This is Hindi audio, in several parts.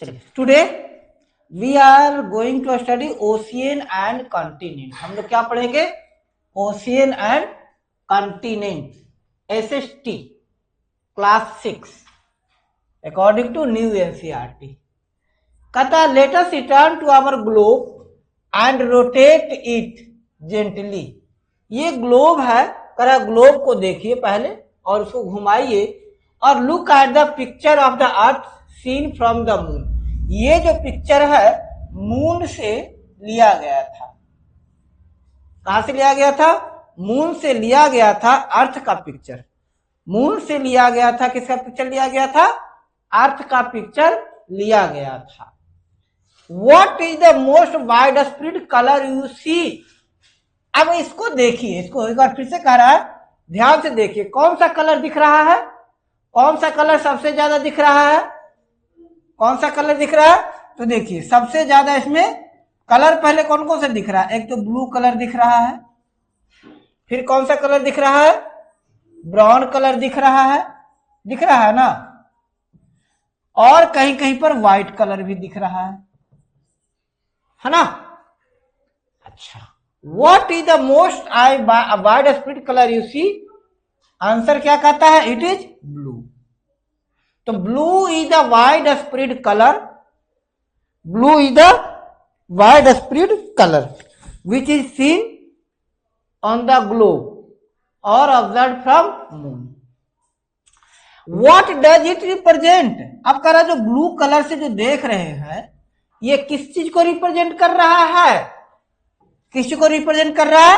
चलिए, today we are going to study ocean and continent. हम लोग क्या पढ़ेंगे? Ocean and continent, SST class 6 according to new NCERT। कहता let us return to our globe and rotate it gently. ये ग्लोब है, करा ग्लोब को देखिए पहले और उसको घुमाइए और look at the picture of the earth seen from the moon. ये जो पिक्चर है मून से लिया गया था। कहां से लिया गया था? मून से लिया गया था अर्थ का पिक्चर। मून से लिया गया था, किसका पिक्चर लिया गया था? अर्थ का पिक्चर लिया गया था। What is the most widespread color you see? अब इसको देखिए, इसको एक बार फिर से कह रहा है, ध्यान से देखिए। कौन सा कलर दिख रहा है? कौन सा कलर सबसे ज्यादा दिख रहा है? कौन सा कलर दिख रहा है? तो देखिए सबसे ज्यादा इसमें कलर पहले कौन कौन सा दिख रहा है? एक तो ब्लू कलर दिख रहा है, फिर कौन सा कलर दिख रहा है? ब्राउन कलर दिख रहा है ना, और कहीं कहीं पर व्हाइट कलर भी दिख रहा है ना। अच्छा, what is the most wide spread colour you see? Answer क्या कहता है? It is blue. तो blue is the wide spread colour, blue is the wide spread colour which is seen on the globe और observe from moon. What does it represent? अब कह रहा जो ब्लू कलर से जो देख रहे हैं ये किस चीज को रिप्रेजेंट कर रहा है? किस चीज को रिप्रेजेंट कर रहा है?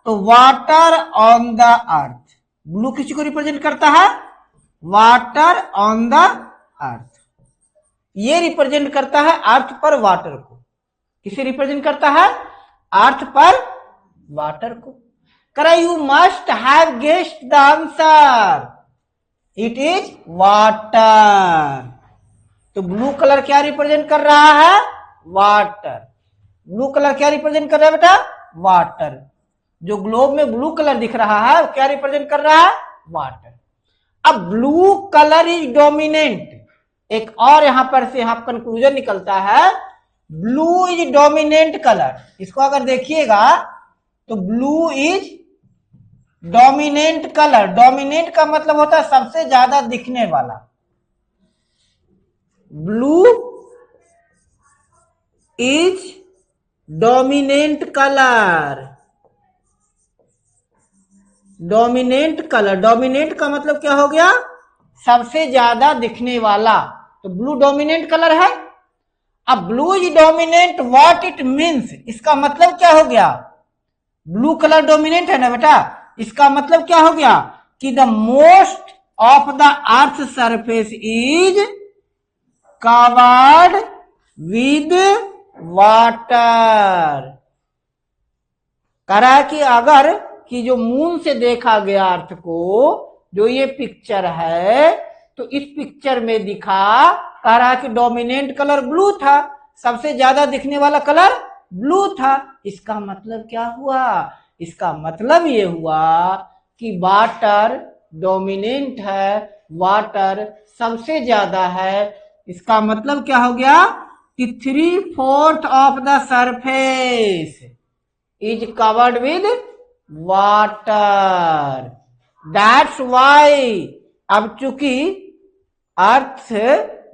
तो water on the earth. Blue किस को रिप्रेजेंट करता है? वाटर ऑन द अर्थ। ये रिप्रेजेंट करता है अर्थ पर वाटर को। किसे रिप्रेजेंट करता है? अर्थ पर वाटर को। करा you must have guessed the answer, it is water. तो ब्लू कलर क्या रिप्रेजेंट कर रहा है? वाटर। ब्लू कलर क्या रिप्रेजेंट कर रहा है बेटा? वाटर। जो ग्लोब में ब्लू कलर दिख रहा है क्या रिप्रेजेंट कर रहा है? वाटर। अब ब्लू कलर इज डोमिनेंट। एक और यहां पर से यहां कंक्लूजन निकलता है, ब्लू इज डोमिनेंट कलर। इसको अगर देखिएगा तो blue is dominant colour. Dominant का मतलब होता है सबसे ज्यादा दिखने वाला। Blue is dominant colour. Dominant colour, dominant का मतलब क्या हो गया? सबसे ज्यादा दिखने वाला। तो ब्लू डोमिनेंट कलर है। अब blue is dominant, what it means? इसका मतलब क्या हो गया? ब्लू कलर डोमिनेंट है ना बेटा, इसका मतलब क्या हो गया? कि the most of the earth surface is covered with water. कह रहा है कि अगर कि जो मून से देखा गया अर्थ को, जो ये पिक्चर है, तो इस पिक्चर में दिखा, कह रहा है कि डोमिनेंट कलर ब्लू था, सबसे ज्यादा दिखने वाला कलर ब्लू था। इसका मतलब क्या हुआ? इसका मतलब ये हुआ कि वाटर डोमिनेंट है, वाटर सबसे ज्यादा है। इसका मतलब क्या हो गया कि 3/4 of the surface is covered with water. That's why, अब चूंकि अर्थ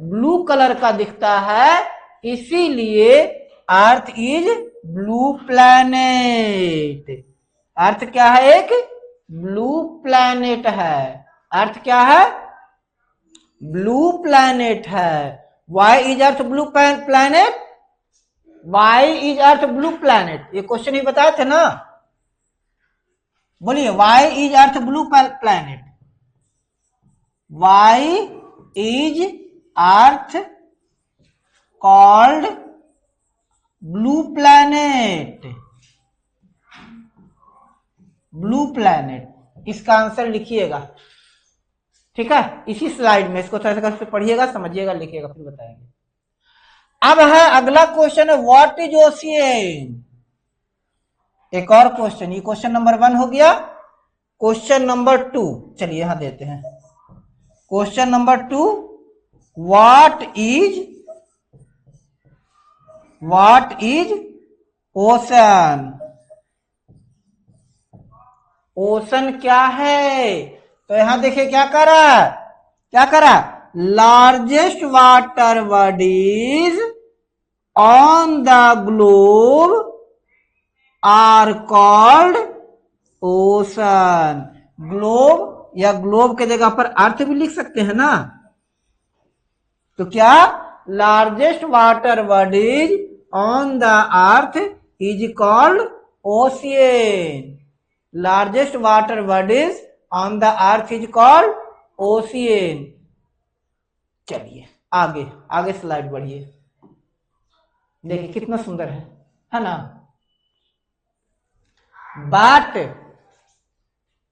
ब्लू कलर का दिखता है, इसीलिए earth is blue planet. Earth क्या है? एक ब्लू प्लैनेट है। अर्थ क्या है? ब्लू प्लैनेट है। Why is earth blue planet? Why is earth blue planet? ये क्वेश्चन ही बताए थे ना, बोलिए। Why is earth blue planet? Why is earth called blue planet? Blue planet, इसका आंसर लिखिएगा, ठीक है? इसी स्लाइड में इसको थोड़ा सा पढ़िएगा, समझिएगा, लिखिएगा, फिर बताएंगे। अब है अगला क्वेश्चन है, व्हाट इज ओशियन? एक और क्वेश्चन, ये क्वेश्चन नंबर 1 हो गया। क्वेश्चन नंबर 2 चलिए यहां देते हैं। Question number 2, what is what is ocean? Ocean क्या है? तो यहां देखिए क्या करा, क्या करा, largest water bodies on the globe are called ocean. Globe या ग्लोब के जगह पर अर्थ भी लिख सकते हैं ना। तो क्या, largest water bodies on the earth is called ocean. Largest water bodies on the earth is called ocean. चलिए आगे आगे स्लाइड बढ़िए, देखिए कितना सुंदर है ना। But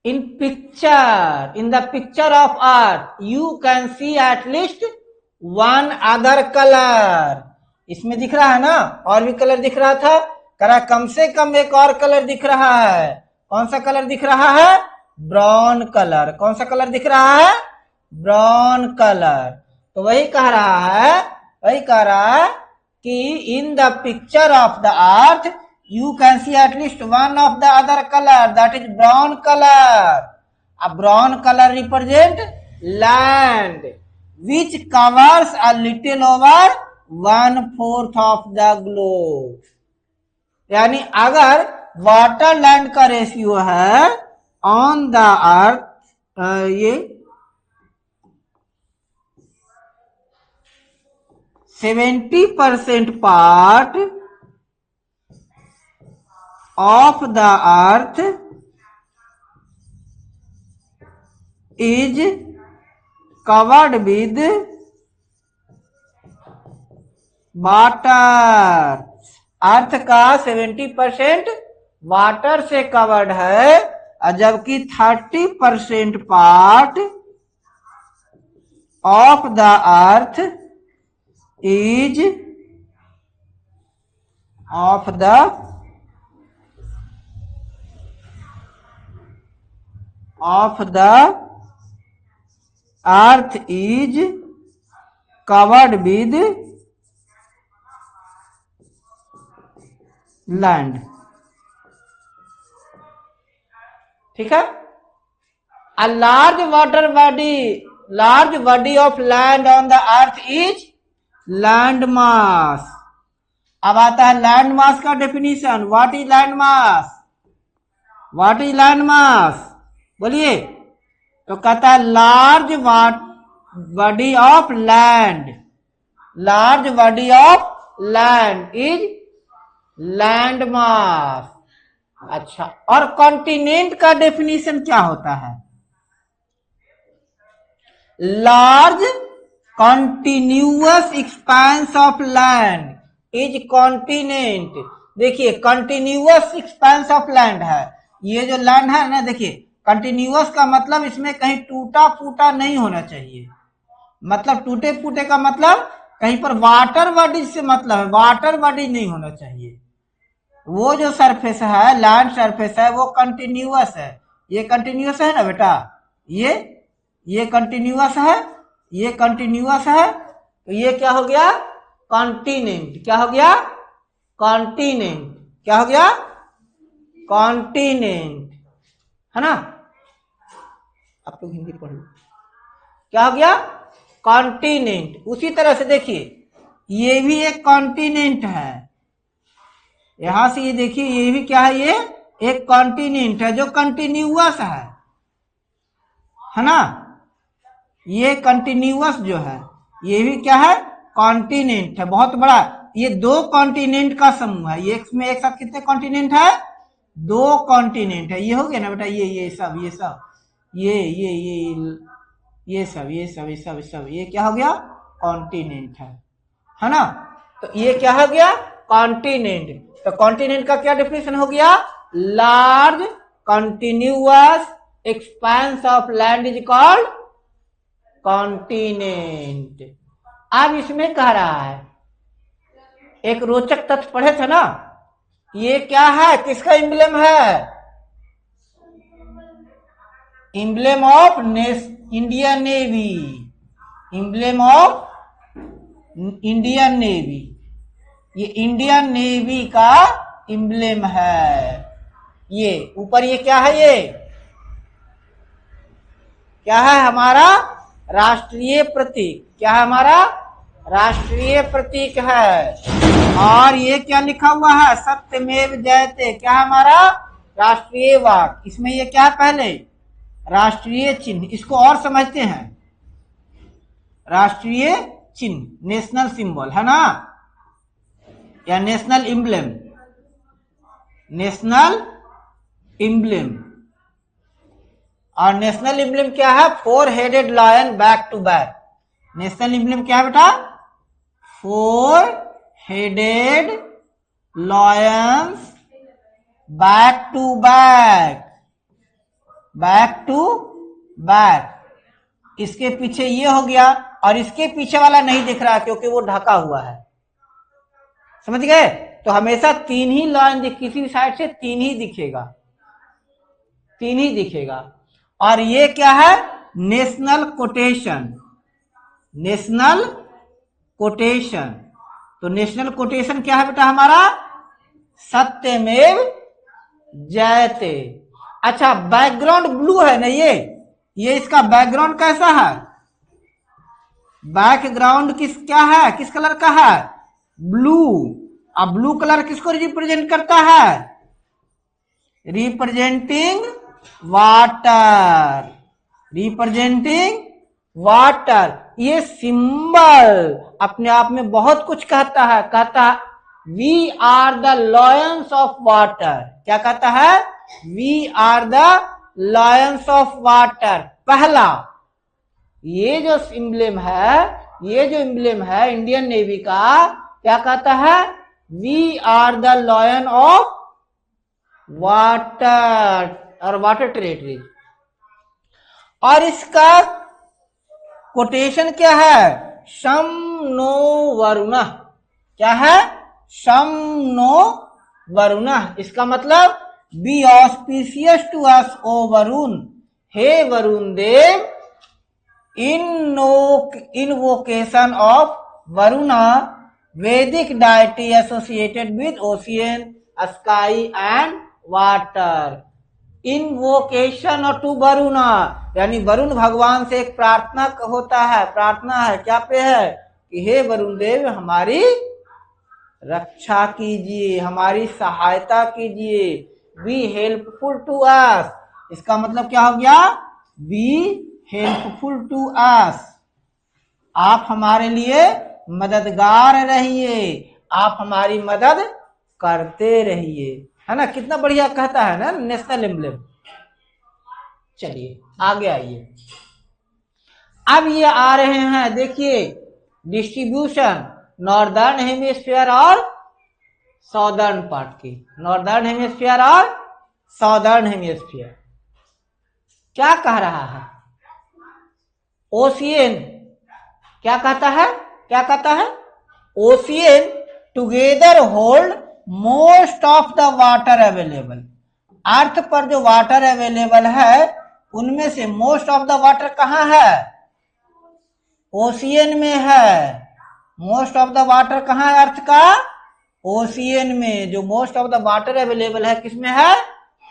in picture, in the picture of earth you can see at least one other colour. इसमें दिख रहा है ना, और भी कलर दिख रहा था, करा कम से कम एक और कलर दिख रहा है। कौन सा कलर दिख रहा है? Brown colour. कौन सा कलर दिख रहा है? Brown colour. तो वही कह रहा है, वही कह रहा है कि in the picture of the earth you can see at least one of the other color, that is brown color. A brown color represent land which covers a little over 1/4 of the globe. यानी अगर वाटर लैंड का रेशियो है ऑन द अर्थ, ये 70% part of the earth is covered with water. अर्थ का 70% वाटर से कवर्ड है, जबकि 30% part of the earth is of the earth is covered with land. ठीक है। A large water body, large body of land on the earth is land mass. अब आता है लैंड मास का definition. What is land mass? What is land mass? बोलिए। तो कहता है large body of land, large body of land is land mass. अच्छा, और कॉन्टिनेंट का डेफिनेशन क्या होता है? Large continuous expense of land is continent. देखिए कंटिन्यूअस एक्सपेंस ऑफ लैंड है, ये जो लैंड है ना, देखिए कंटिन्यूअस का मतलब इसमें कहीं टूटा फूटा नहीं होना चाहिए। मतलब टूटे फूटे का मतलब कहीं पर वाटर बॉडी से मतलब है, वाटर बॉडी नहीं होना चाहिए। वो जो सरफेस है, लैंड सरफेस है, वो कंटिन्यूअस है। ये कंटिन्यूअस है ना बेटा, ये कंटिन्यूअस है, ये कंटिन्यूअस है। तो ये क्या हो गया? कॉन्टिनेंट। क्या हो गया? कॉन्टिनेंट। क्या हो गया? कॉन्टिनेंट, है ना। आप लोग हिंदी पढ़ लो। क्या हो गया? कॉन्टिनेंट। उसी तरह से देखिए ये भी एक कॉन्टिनेंट है। यहां से ये देखिए ये भी क्या है? ये एक कॉन्टिनेंट है जो कंटिन्यूअस है ना। ये कंटिन्यूअस जो है ये भी क्या है? कॉन्टिनेंट है, बहुत बड़ा। ये दो कॉन्टिनेंट का समूह है। ये इसमें एक साथ कितने कॉन्टिनेंट है? दो कॉन्टिनेंट है। ये हो गया ना बेटा, ये सब, ये सब, ये सब, ये क्या हो गया? कॉन्टिनेंट है ना। तो ये क्या हो गया? कॉन्टिनेंट। तो कॉन्टिनेंट का क्या डेफिनेशन हो गया? Large continuous expense of land is called continent. अब इसमें कह रहा है, एक रोचक तथ्य पढ़े थे ना, ये क्या है? किसका एम्ब्लेम है? Emblem of Indian navy, emblem of Indian navy. ये इंडियन नेवी का एम्ब्लेम है। ये ऊपर ये क्या है, ये क्या है, हमारा राष्ट्रीय प्रतीक। क्या है, हमारा राष्ट्रीय प्रतीक है। और ये क्या लिखा हुआ है, सत्यमेव जयते, क्या है हमारा राष्ट्रीय वाक्य। इसमें ये क्या है, पहले राष्ट्रीय चिन्ह, इसको और समझते हैं। राष्ट्रीय चिन्ह नेशनल सिंबल है ना, या नेशनल एम्ब्लेम, नेशनल एम्ब्लेम। और नेशनल एम्ब्लेम क्या है, 4 headed lion back to back. National emblem क्या है बेटा, 4 headed lions back to back, back to back. इसके पीछे ये हो गया, और इसके पीछे वाला नहीं दिख रहा क्योंकि वो ढका हुआ है। समझ गए? तो हमेशा 3 ही लाइन, किसी साइड से 3 ही दिखेगा, 3 ही दिखेगा। और ये क्या है, नेशनल कोटेशन, नेशनल कोटेशन। तो नेशनल कोटेशन क्या है बेटा हमारा, सत्यमेव जयते। अच्छा, बैकग्राउंड ब्लू है ना, ये इसका बैकग्राउंड कैसा है, बैकग्राउंड क्या है, किस कलर का है, ब्लू। अब ब्लू कलर किसको रिप्रेजेंट करता है, रिप्रेजेंटिंग वाटर, रिप्रेजेंटिंग वाटर। ये सिंबल अपने आप में बहुत कुछ कहता है। कहता है we are the lions of water. क्या कहता है, we are the lions of water. पहला ये जो एम्ब्लेम है, ये जो एम्ब्लेम है इंडियन नेवी का, क्या कहता है, we are the lion of water और वाटर टेरिटरी। और इसका कोटेशन क्या है, शम नो वरुण। क्या है, शम नो वरुण। इसका मतलब be auspicious to us O Varun, हे Varun Dev, invocation of Varuna, Vedic deity associated with ocean, sky and water. Invocation और to वरुणा, यानी वरुण भगवान से एक प्रार्थना होता है, प्रार्थना है, क्या पे है कि हे वरुण देव हमारी रक्षा कीजिए, हमारी सहायता कीजिए। बी हेल्पफुल टू अस, इसका मतलब क्या हो गया, बी हेल्पफुल टू अस, आप हमारे लिए मददगार रहिए, आप हमारी मदद करते रहिए, है ना। कितना बढ़िया कहता है ना नेशनल एम्ब्लेम। चलिए आगे आइए। अब ये आ रहे हैं, देखिए डिस्ट्रीब्यूशन नॉर्दर्न हेमिस्फीयर और साउदर्न पार्ट की, नॉर्दर्न हेमिस्फीयर और साउदर्न हेमिस्फीयर। क्या कह रहा है, ओशियन क्या कहता है, क्या कहता है, ocean together hold most of the water available. Earth पर जो वाटर अवेलेबल है उनमें से मोस्ट ऑफ द वाटर कहाँ है, ओशियन में है। मोस्ट ऑफ द वाटर कहाँ है अर्थ का, ओशियन में। जो most of the water available है किसमें है,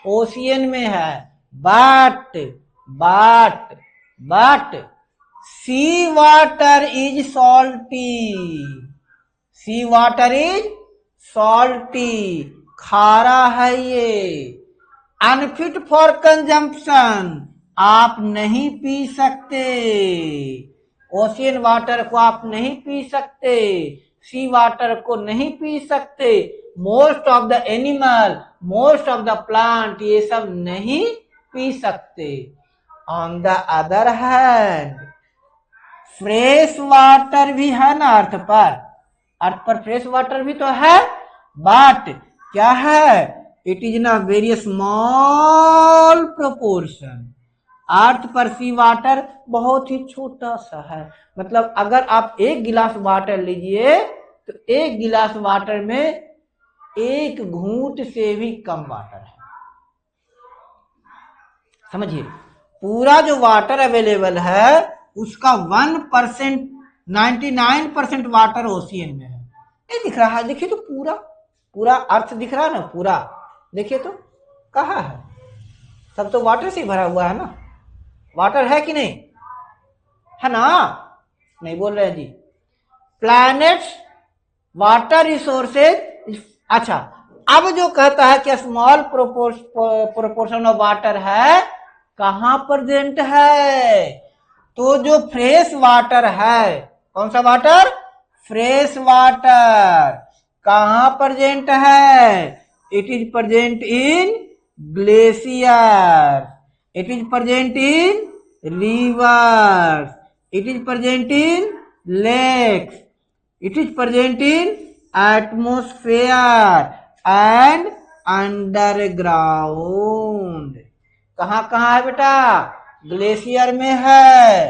ओशियन में है। But sea water is salty, sea water is salty, खारा है ये। अनफिट फॉर कंजम्पशन, आप नहीं पी सकते, ओशियन वाटर को आप नहीं पी सकते, सी वाटर को नहीं पी सकते। Most of the animal, most of the plant, ये सब नहीं पी सकते। On the other hand fresh water भी है ना अर्थ पर, अर्थ पर फ्रेश वाटर भी तो है, बट क्या है, इट इज ना वेरी स्मॉल प्रोपोर्शन। अर्थ पर सी वाटर बहुत ही छोटा सा है। मतलब अगर आप 1 गिलास वाटर लीजिए तो 1 गिलास वाटर में 1 घूंट से भी कम वाटर है। समझिए, पूरा जो वाटर अवेलेबल है उसका 1%, 99% वाटर ओशियन में है। नहीं दिख रहा है, देखिए तो पूरा पूरा अर्थ दिख रहा है ना पूरा, देखिए तो कहाँ है, सब तो वाटर से भरा हुआ है ना, वाटर है कि नहीं, है ना, नहीं बोल रहे हैं जी। प्लैनेट्स वाटर रिसोर्सेज, अच्छा अब जो कहता है कि स्मॉल प्रोपोर्शन ऑफ वाटर है, कहां प्रेजेंट है, तो जो फ्रेश वाटर है, कौन सा वाटर, फ्रेश वाटर, कहां प्रेजेंट है, it is present in glacier, it is present in rivers, it is present in lakes, it is present in atmosphere and underground। कहाँ कहाँ है बेटा, ग्लेशियर में है,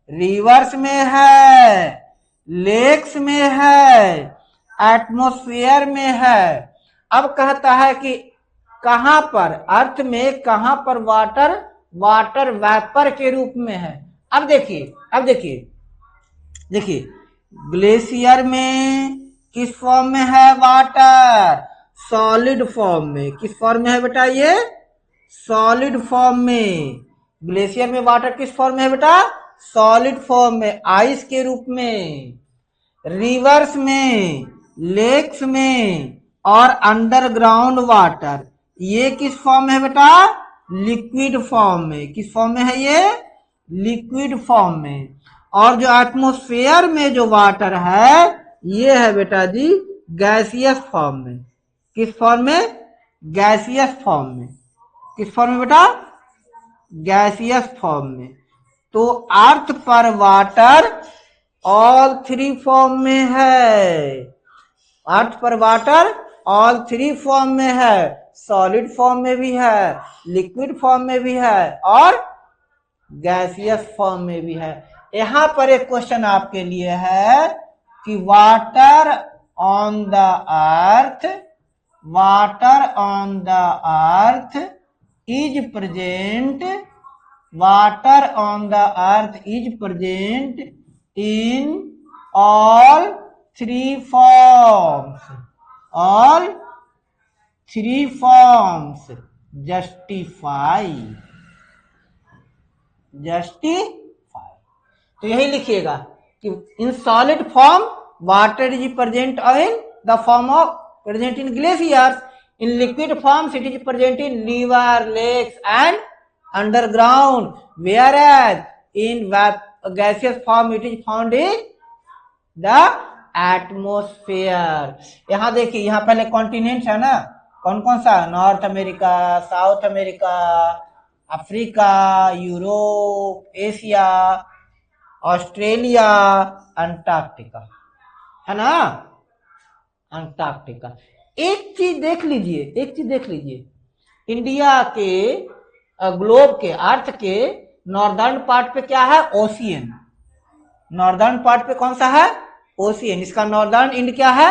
रिवर्स में है, लेक्स में है, एटमॉस्फेयर में है। अब कहता है कि कहां पर, अर्थ में कहां पर वाटर, वाटर वेपर के रूप में है। अब देखिए, अब देखिए, देखिए ग्लेशियर में किस फॉर्म में है वाटर, सॉलिड फॉर्म में, किस फॉर्म में है बेटा, ये सॉलिड फॉर्म में, ग्लेशियर में वाटर किस फॉर्म में है बेटा, सॉलिड फॉर्म में, आइस के रूप में, रिवर्स में, लेक्स में और अंडरग्राउंड वाटर ये किस फॉर्म में है बेटा, लिक्विड फॉर्म में, किस फॉर्म में है ये, लिक्विड फॉर्म में। और जो एटमॉस्फेयर में जो वाटर है ये है बेटा जी गैसियस फॉर्म में, किस फॉर्म में, गैसियस फॉर्म में, किस फॉर्म में बेटा, गैसियस फॉर्म में। तो अर्थ पर वाटर ऑल थ्री फॉर्म में है, अर्थ पर वाटर ऑल थ्री फॉर्म में है, सॉलिड फॉर्म में भी है, लिक्विड फॉर्म में भी है और गैसियस फॉर्म में भी है। यहां पर एक क्वेश्चन आपके लिए है कि water on the earth, water on the earth is present, water on the earth is present in all three forms, all three forms, justify, justify. तो यही लिखिएगा कि in solid form water is present in the form of present in glaciers, in liquid forms it is present in river, lakes and underground, whereas in gaseous form it is found in the atmosphere। यहां देखिए, यहां पहले कॉन्टिनेंट है ना, कौन कौन सा, north America, south America, Africa, Europe, Asia, Australia, Antarctica, है ना, अंटार्कटिका। एक चीज देख लीजिए, एक चीज देख लीजिए, इंडिया के ग्लोब के, अर्थ के नॉर्दर्न पार्ट पे क्या है, ओशियन, नॉर्दर्न पार्ट पे कौन सा है, ओशियन, इसका नॉर्दर्न इंड क्या है,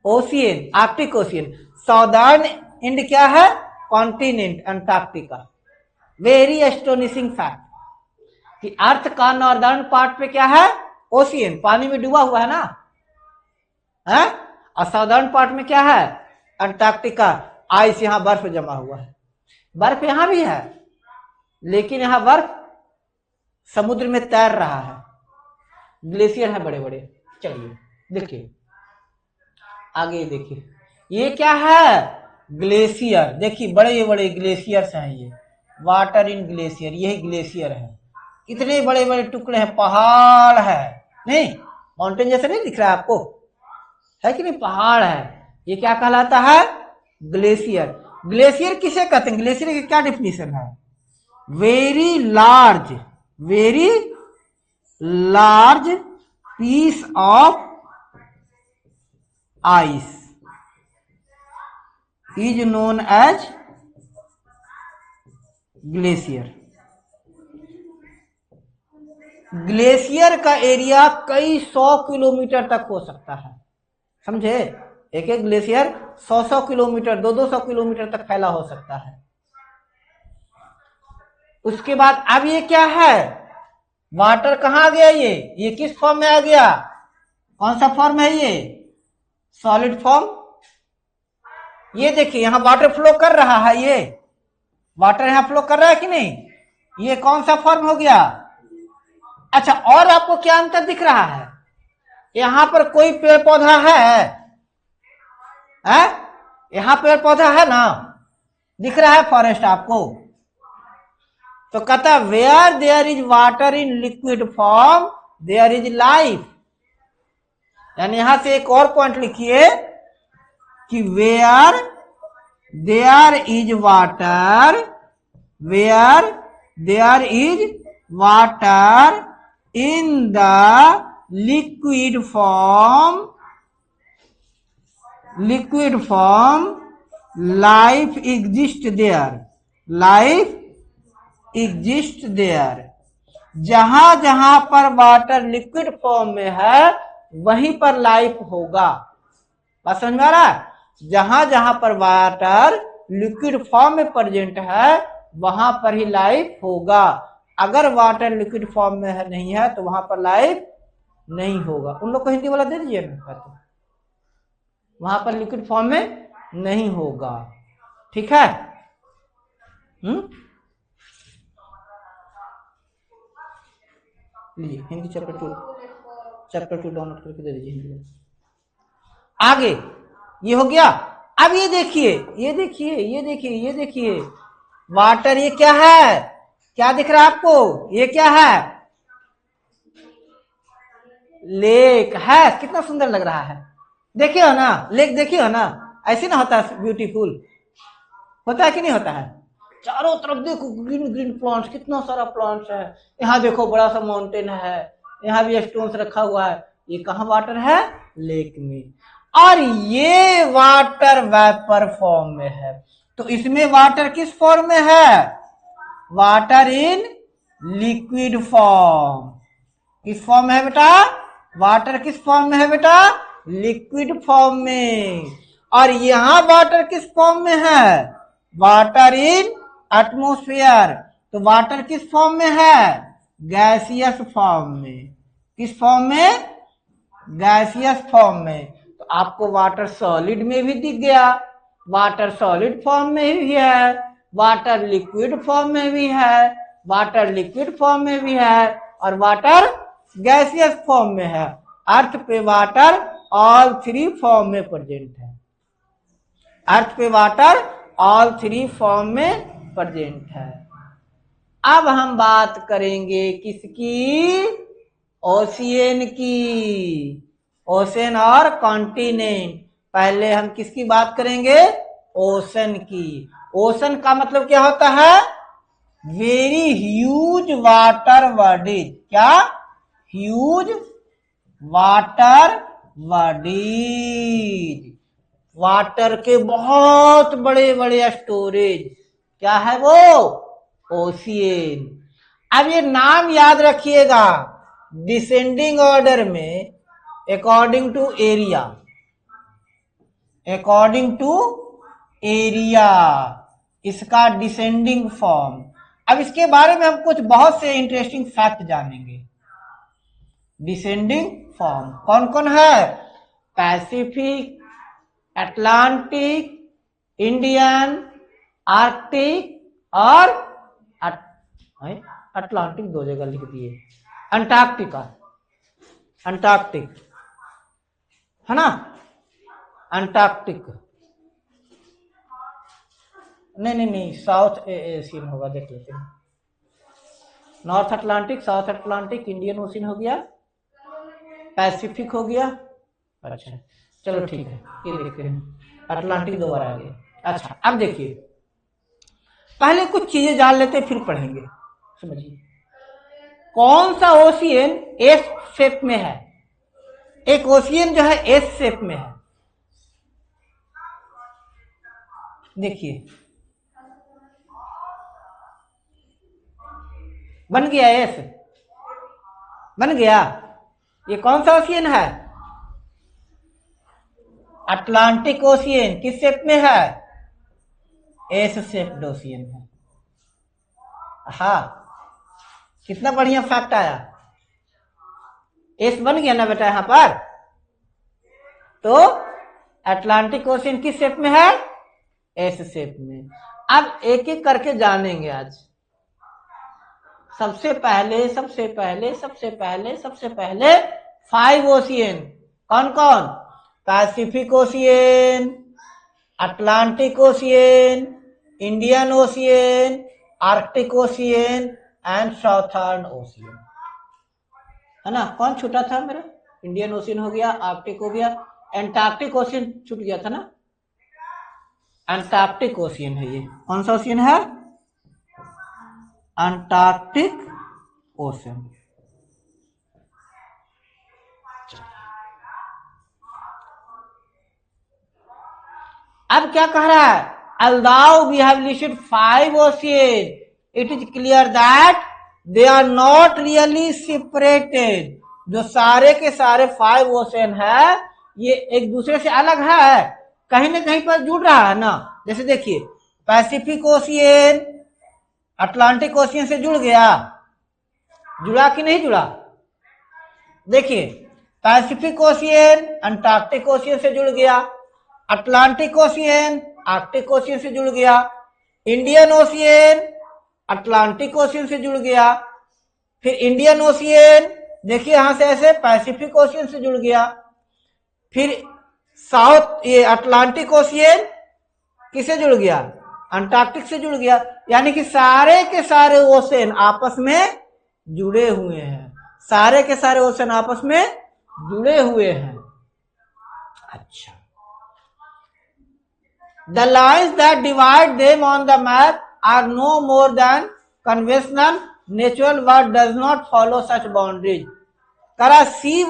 ocean, arctic ocean. Southern end क्या है, continent, Antarctica. Very astonishing fact कि अर्थ का नॉर्दर्न पार्ट पे क्या है, ओशियन, पानी में डूबा हुआ है ना, है, और साउदर्न पार्ट में क्या है, अंटार्कटिका, आइस, यहां बर्फ जमा हुआ है, बर्फ यहां भी है लेकिन यहां बर्फ समुद्र में तैर रहा है, ग्लेशियर है बड़े बड़े। चलिए देखिए आगे, देखिए ये क्या है, ग्लेशियर, देखिए बड़े बड़े ग्लेशियर्स हैं, ये वाटर इन ग्लेशियर, यही ग्लेशियर है, कितने बड़े बड़े टुकड़े हैं, पहाड़ है, नहीं माउंटेन जैसे नहीं दिख रहा है आपको, है कि नहीं, पहाड़ है, ये क्या कहलाता है, ग्लेशियर। ग्लेशियर किसे कहते हैं, ग्लेशियर की क्या डिफिनेशन है, very large, very large piece of ice is known as glacier. Glacier का एरिया कई 100 किलोमीटर तक हो सकता है, समझे, एक एक ग्लेशियर 100 किलोमीटर, 200 किलोमीटर तक फैला हो सकता है। उसके बाद अब ये क्या है, वाटर कहां आ गया, ये किस फॉर्म में आ गया, कौन सा फॉर्म है ये, सॉलिड फॉर्म। ये देखिए यहां वाटर फ्लो कर रहा है, ये वाटर यहां फ्लो कर रहा है कि नहीं, ये कौन सा फॉर्म हो गया। अच्छा, और आपको क्या अंतर दिख रहा है, यहां पर कोई पेड़ पौधा है? यहां पेड़ पौधा है ना, दिख रहा है फॉरेस्ट आपको। तो कहता where there is water in liquid form there is life. यानी यहां से एक और पॉइंट लिखिए कि where there is water, where there is water in the liquid form, liquid form life exist there, life exist there. जहां जहां पर वाटर लिक्विड फॉर्म में है वहीं पर लाइफ होगा। बात समझ में आ रहा है, जहां जहां पर वाटर लिक्विड फॉर्म में प्रेजेंट है वहां पर ही लाइफ होगा। अगर वाटर लिक्विड फॉर्म में है, नहीं है, तो वहां पर लाइफ नहीं होगा। उन लोग को हिंदी वाला दे दीजिए ना, तो वहां पर लिक्विड फॉर्म में नहीं होगा। ठीक है। लीजिए हिंदी चैप्टर 2 डाउनलोड करके दे दीजिए हिंदी। आगे ये हो गया। अब ये देखिए, ये देखिए, ये देखिए, ये देखिए वाटर, ये क्या है, क्या दिख रहा है आपको, ये क्या है, लेक है। कितना सुंदर लग रहा है, देखिए हो ना, लेक देखिए हो ना, ऐसे ना होता है ब्यूटीफुल, होता है कि नहीं होता है। चारों तरफ देखो ग्रीन ग्रीन प्लांट्स, कितना सारा प्लांट्स है। यहाँ देखो बड़ा सा माउंटेन है, यहाँ भी स्टोन्स रखा हुआ है। ये कहाँ वाटर है, लेक में। और ये वाटर वेपर फॉर्म में है। तो इसमें वाटर किस फॉर्म में है, वाटर इन लिक्विड फॉर्म। किस फॉर्म में है बेटा, वाटर किस फॉर्म में है बेटा, लिक्विड फॉर्म में। और यहां वाटर किस फॉर्म में है, वाटर इन एटमॉस्फेयर। तो वाटर किस फॉर्म में है, गैसियस फॉर्म में। किस फॉर्म में, गैसियस फॉर्म में। तो आपको वाटर सॉलिड में भी दिख गया, वाटर सॉलिड फॉर्म में भी है, वाटर लिक्विड फॉर्म में भी है, वाटर लिक्विड फॉर्म में भी है, और वाटर गैसियस फॉर्म में है। अर्थ पे वाटर ऑल थ्री फॉर्म में प्रेजेंट है, अर्थ पे वाटर ऑल थ्री फॉर्म में प्रेजेंट है। अब हम बात करेंगे किसकी, ओशियन की, ओशन और कॉन्टिनेंट। पहले हम किसकी बात करेंगे, ओशन की। ओशन का मतलब क्या होता है, वेरी ह्यूज वाटर बॉडीज। क्या, ह्यूज वाटर बॉडीज, वाटर के बहुत बड़े बड़े स्टोरेज, क्या है वो, ओशियन। अब ये नाम याद रखिएगा, डिसेंडिंग ऑर्डर में according to area, according to area, इसका डिसेंडिंग फॉर्म। अब इसके बारे में हम कुछ बहुत से इंटरेस्टिंग फैक्ट जानेंगे। डिसेंडिंग फॉर्म कौन कौन है, पैसिफिक, अटलांटिक, इंडियन, आर्कटिक और अटलांटिक दो जगह लिख दिए, अंटार्कटिका, अंटार्कटिक है ना, अंटार्कटिक नहीं साउथ एशियन होगा, देख लेते हैं। North Atlantic, south Atlantic, Indian ocean हो गया, पैसिफिक हो गया। अच्छा चलो ठीक है, ये देखते हैं, अटलांटिक दोबारा आ गया। अच्छा अब देखिए, पहले कुछ चीजें जान लेते फिर पढ़ेंगे। समझिए कौन सा ओशियन एस शेप में है, एक ओशियन जो है एस शेप में है। देखिए बन गया, एस बन गया। ये कौन सा ओशियन है, अटलांटिक ओशियन। किस शेप में है, एस शेप्ड ओशियन है। हाँ कितना बढ़िया फैक्ट आया, एस बन गया ना बेटा यहां पर। तो अटलांटिक ओशियन किस शेप में है? एस शेप में। अब एक एक करके जानेंगे आज। सबसे पहले 5 ओशियन कौन कौन? Pacific ocean, Atlantic ocean, Indian ocean, arctic ocean and southern ocean, है ना। कौन छूटा था मेरा? इंडियन ओशियन हो गया, आर्कटिक हो गया, एंटार्क्टिक ओशियन छूट गया था ना। अंटार्कटिक ओशियन है ये। कौन सा ओशियन है? Antarctic ocean. अब क्या कह रहा है? although we have listed 5 oceans, it is clear that they are not really separated. जो सारे के सारे 5 ओशियन है ये एक दूसरे से अलग है, कहीं ना कहीं पर जुड़ रहा है ना। जैसे देखिए पैसिफिक ओशियन अटलांटिक ओशियन से जुड़ गया, जुड़ा कि नहीं जुड़ा? देखिए पैसिफिक ओशियन अंटार्कटिक ओशियन से जुड़ गया, अटलांटिक ओशियन आर्कटिक ओशियन से जुड़ गया, इंडियन ओशियन अटलांटिक ओशियन से जुड़ गया, फिर इंडियन ओशियन देखिए यहां से ऐसे पैसिफिक ओशियन से जुड़ गया, फिर साउथ ये अटलांटिक ओशियन किससे जुड़ गया? अंटार्कटिक से जुड़ गया। यानी कि सारे के सारे ओशियन आपस में जुड़े हुए हैं, सारे के सारे ओशियन आपस में जुड़े हुए हैं। अच्छा, the lines that divide them on the map are no more than conventional natural but does not follow such boundaries. करा सी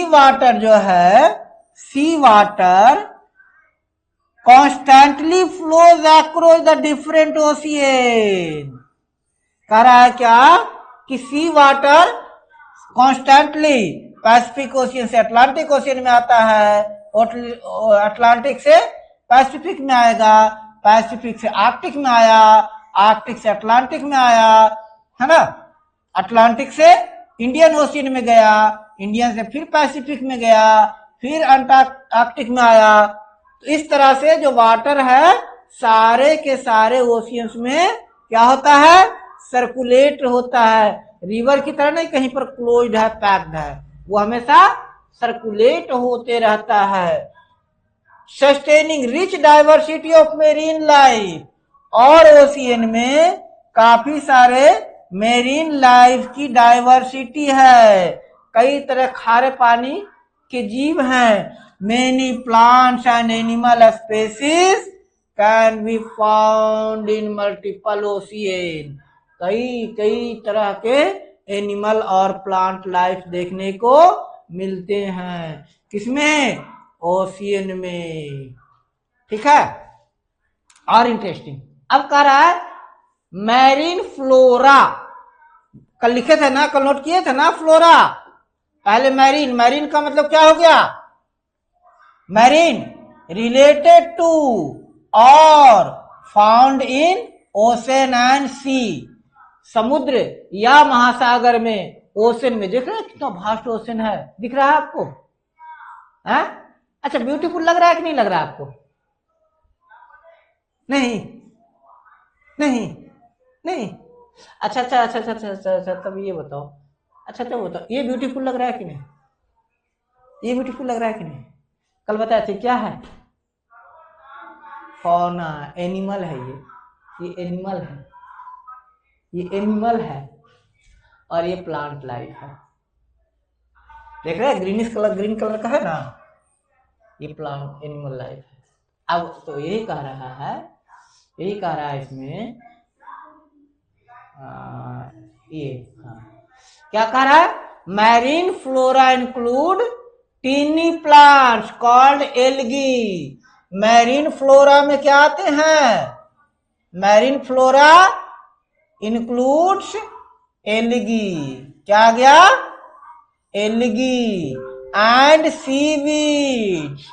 वाटर जो है, सी water constantly flows across the different ocean. कह रहा है क्या कि सी वाटर कॉन्स्टेंटली पैसिफिक ओशियन से अटलांटिक ओशियन में आता है, अटलांटिक से पैसिफिक में आएगा, पैसिफिक से आर्कटिक में आया, आर्कटिक से अटलांटिक में आया, है ना। अटलांटिक से इंडियन ओशियन में गया, इंडियन से फिर पैसिफिक में गया, फिर आर्कटिक में आया। तो इस तरह से जो वाटर है सारे के सारे ओशियंस में क्या होता है? सर्कुलेट होता है। रिवर की तरह नहीं कहीं पर क्लोज्ड है, पैक्ड है, वो हमेशा सर्कुलेट होते रहता है। Sustaining rich diversity of marine life, और ओशियन में काफी सारे मेरीन लाइफ की डाइवर्सिटी है, कई तरह खारे पानी के जीव हैं। Many plants and animal species can be found in multiple ocean. कई तरह के एनिमल और प्लांट लाइफ देखने को मिलते हैं, किसमें? ओशियन में। ठीक है, और इंटरेस्टिंग अब कह रहा है मैरीन फ्लोरा। कल लिखे थे ना, कल नोट किए थे ना फ्लोरा, पहले मैरीन, मैरीन का मतलब क्या हो गया? मैरीन रिलेटेड टू और फाउंड इन ओशन एंड सी, समुद्र या महासागर में, ओशन में। देख रहे हैं कितना भास्ट ओशन है, दिख रहा है आपको? है? अच्छा, ब्यूटीफुल लग रहा है कि नहीं लग रहा है आपको? नहीं नहीं नहीं। अच्छा, तब ये बताओ, अच्छा तब बताओ, ये ब्यूटीफुल लग रहा है कि नहीं? ये ब्यूटीफुल लग रहा है कि नहीं? कल बताए थे क्या है? फौना, एनिमल है ये एनिमल है, ये एनिमल है, और ये प्लांट लाइफ है। देख रहे हैं ग्रीनिश कलर, ग्रीन कलर का है ना, ये प्लांट एनिमल लाइफ है। अब तो यही कह रहा है इसमें ये क्या कह रहा है? Marine flora include tiny plants called algae. Marine flora में क्या आते हैं? मैरीन फ्लोरा इंक्लूड्स एल्गी, क्या आ गया? Algae and seaweeds.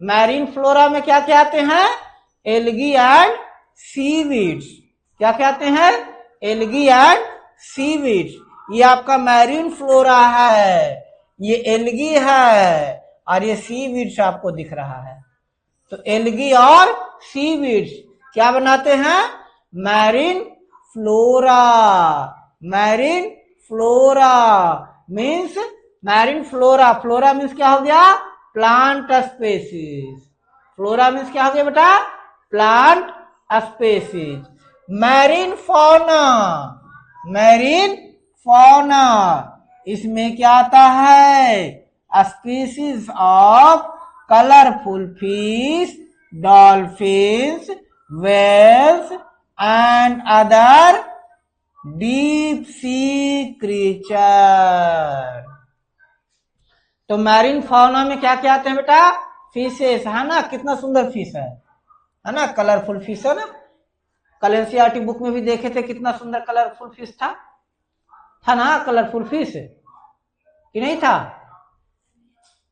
Marine flora में क्या क्या आते हैं? Algae and seaweeds. क्या क्या आते हैं? Algae and seaweeds. ये आपका मैरीन फ्लोरा है, ये एल्गी है, और ये सीवीड्स आपको दिख रहा है। तो एल्गी और सीवीड्स क्या बनाते हैं? Marine flora. Marine flora means marine flora. Flora means क्या हो गया? Plant species. फ्लोरा मीन्स क्या हो गया बेटा? Plant species. Marine fauna. Marine fauna इसमें क्या आता है? Species of colourful fish, dolphins, whales and other deep sea creature। तो मैरीन फौना में क्या क्या आते हैं बेटा? फिशेस है ना, कितना सुंदर फिश है ना, कलरफुल फिश है ना। कल एनसीईआरटी बुक में भी देखे थे कितना सुंदर कलरफुल फिश था ना कलरफुल फिश, कि नहीं था?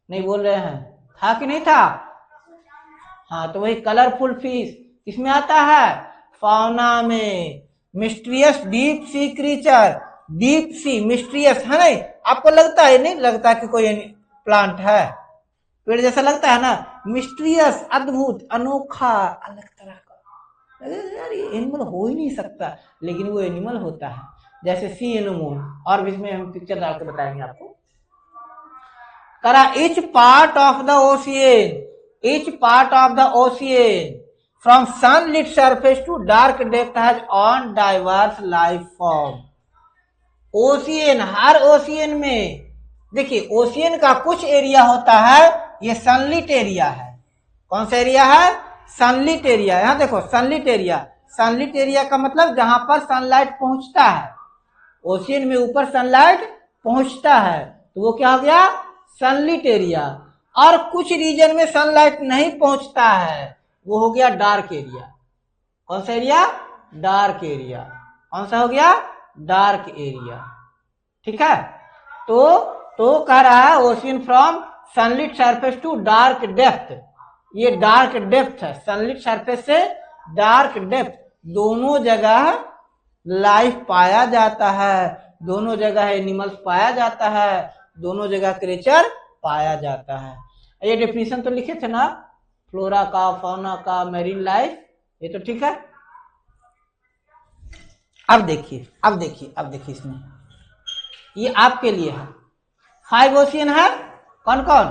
नहीं बोल रहे हैं, था कि नहीं था? हाँ, तो वही कलरफुल फिश इसमें आता है, फौना में। Mysterious deep sea creature, deep sea mysterious है नहीं? आपको लगता है नहीं लगता कि कोई प्लांट है, पेड़ जैसा लगता है ना? मिस्ट्रियस अद्भुत अनोखा अलग तरह का। यार ये एनिमल हो ही नहीं सकता, लेकिन वो एनिमल होता है। जैसे सी एनिमल, और भी इसमें हम पिक्चर डाल के बताएंगे आपको। करा each part of the ocean, each part of the ocean from sunlit surface to dark depth has on diverse life form। Ocean, her ocean में देखिए, ओशियन का कुछ एरिया होता है ये सनलिट एरिया है। कौन सा एरिया है? Sunlit area. यहां देखो सनलिट एरिया। सनलिट एरिया का मतलब जहां पर सनलाइट पहुंचता है। ओशियन में ऊपर सनलाइट पहुंचता है तो वो क्या हो गया? Sunlit area. और कुछ रीजन में सनलाइट नहीं पहुंचता है, वो हो गया डार्क एरिया। कौन सा एरिया? Dark area. कौन सा हो गया? Dark area. ठीक है। तो कह रहा है ocean from sunlit surface to dark depth. ये डार्क डेप्थ है, सनलिट सरफेस से डार्क डेप्थ, दोनों जगह लाइफ पाया जाता है, दोनों जगह एनिमल्स पाया जाता है, दोनों जगह क्रिएचर पाया जाता है। ये डेफिनेशन तो लिखे थे ना, फ्लोरा का, फौना का, मैरीन लाइफ, ये तो ठीक है। अब देखिए इसमें ये आपके लिए है। 5 ओशियन है, कौन कौन?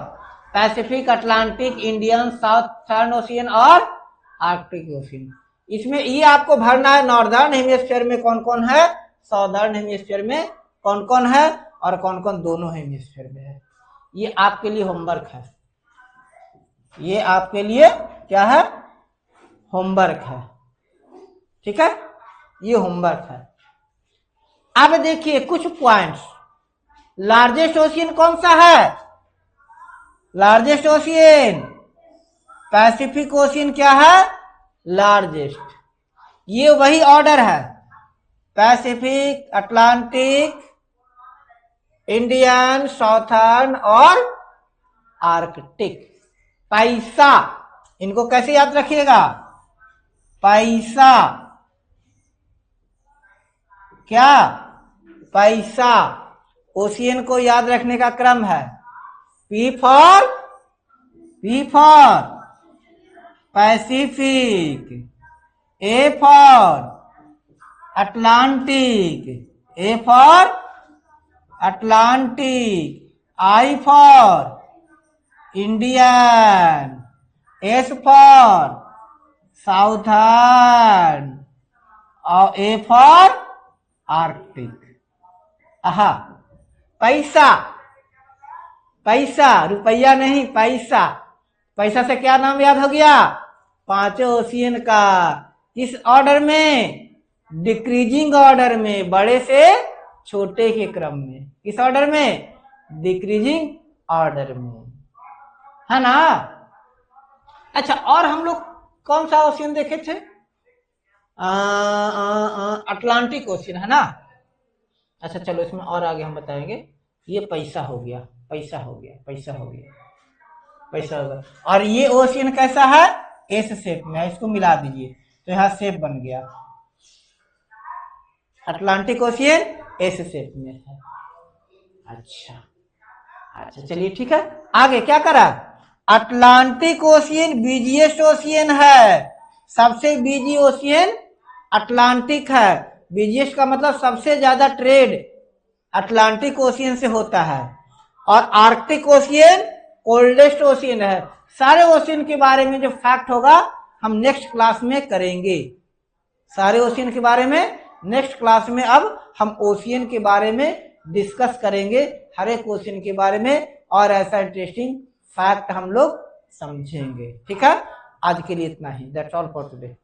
Pacific, Atlantic, Indian, southern ocean और आर्कटिक ओशियन। इसमें ये आपको भरना है नॉर्दर्न हेमिस्फीयर में कौन कौन है, साउदर्न हेमिस्फीयर में कौन कौन है, और कौन कौन दोनों हेमिस्फीयर में है। ये आपके लिए होमवर्क है, ये आपके लिए क्या है? होमवर्क है। ठीक है, ये होमवर्क है। अब देखिए कुछ पॉइंट्स। लार्जेस्ट ओशियन कौन सा है? लार्जेस्ट ओशियन पैसिफिक ओशियन क्या है? लार्जेस्ट। ये वही ऑर्डर है, पैसिफिक, अटलांटिक, इंडियन, साउथर्न और आर्कटिक। पैसा, इनको कैसे याद रखिएगा? पैसा, क्या? पैसा। ओशियन को याद रखने का क्रम है, P for Pacific, A for Atlantic, A for Atlantic, I for Indian, S for southern और ए फॉर आर्कटिक। आहा, पैसा, पैसा रुपया नहीं, पैसा। पैसा से क्या नाम याद हो गया? पांचों ओशियन का। इस ऑर्डर में, डिक्रीजिंग ऑर्डर में, बड़े से छोटे के क्रम में। किस ऑर्डर में? डिक्रीजिंग ऑर्डर में, है ना। अच्छा, और हम लोग कौन सा ओशियन देखे थे? अटलांटिक ओशियन, है ना। अच्छा चलो, इसमें और आगे हम बताएंगे। ये पैसा हो गया, पैसा हो गया, पैसा हो गया, पैसा हो गया। और ये ओशियन कैसा है? एस शेप में है, इसको मिला दीजिए तो यहाँ शेप बन गया। अटलांटिक ओशियन एस शेप में है। अच्छा, अच्छा चलिए ठीक है, आगे क्या करा, अटलांटिक ओशियन बिजिएस्ट ओशियन है, सबसे बिजी ओशियन अटलांटिक है, बिजिएस्ट का मतलब सबसे ज्यादा ट्रेड अटलांटिक ओशियन से होता है, और आर्कटिक ओशियन कोल्डेस्ट ओशियन है। सारे ओशियन के बारे में जो फैक्ट होगा हम नेक्स्ट क्लास में करेंगे, सारे ओशियन के बारे में नेक्स्ट क्लास में अब हम ओशियन के बारे में डिस्कस करेंगे, हर एक ओशियन के बारे में, और ऐसा इंटरेस्टिंग फैक्ट हम लोग समझेंगे। ठीक है, आज के लिए इतना ही, दैट्स ऑल फॉर टुडे।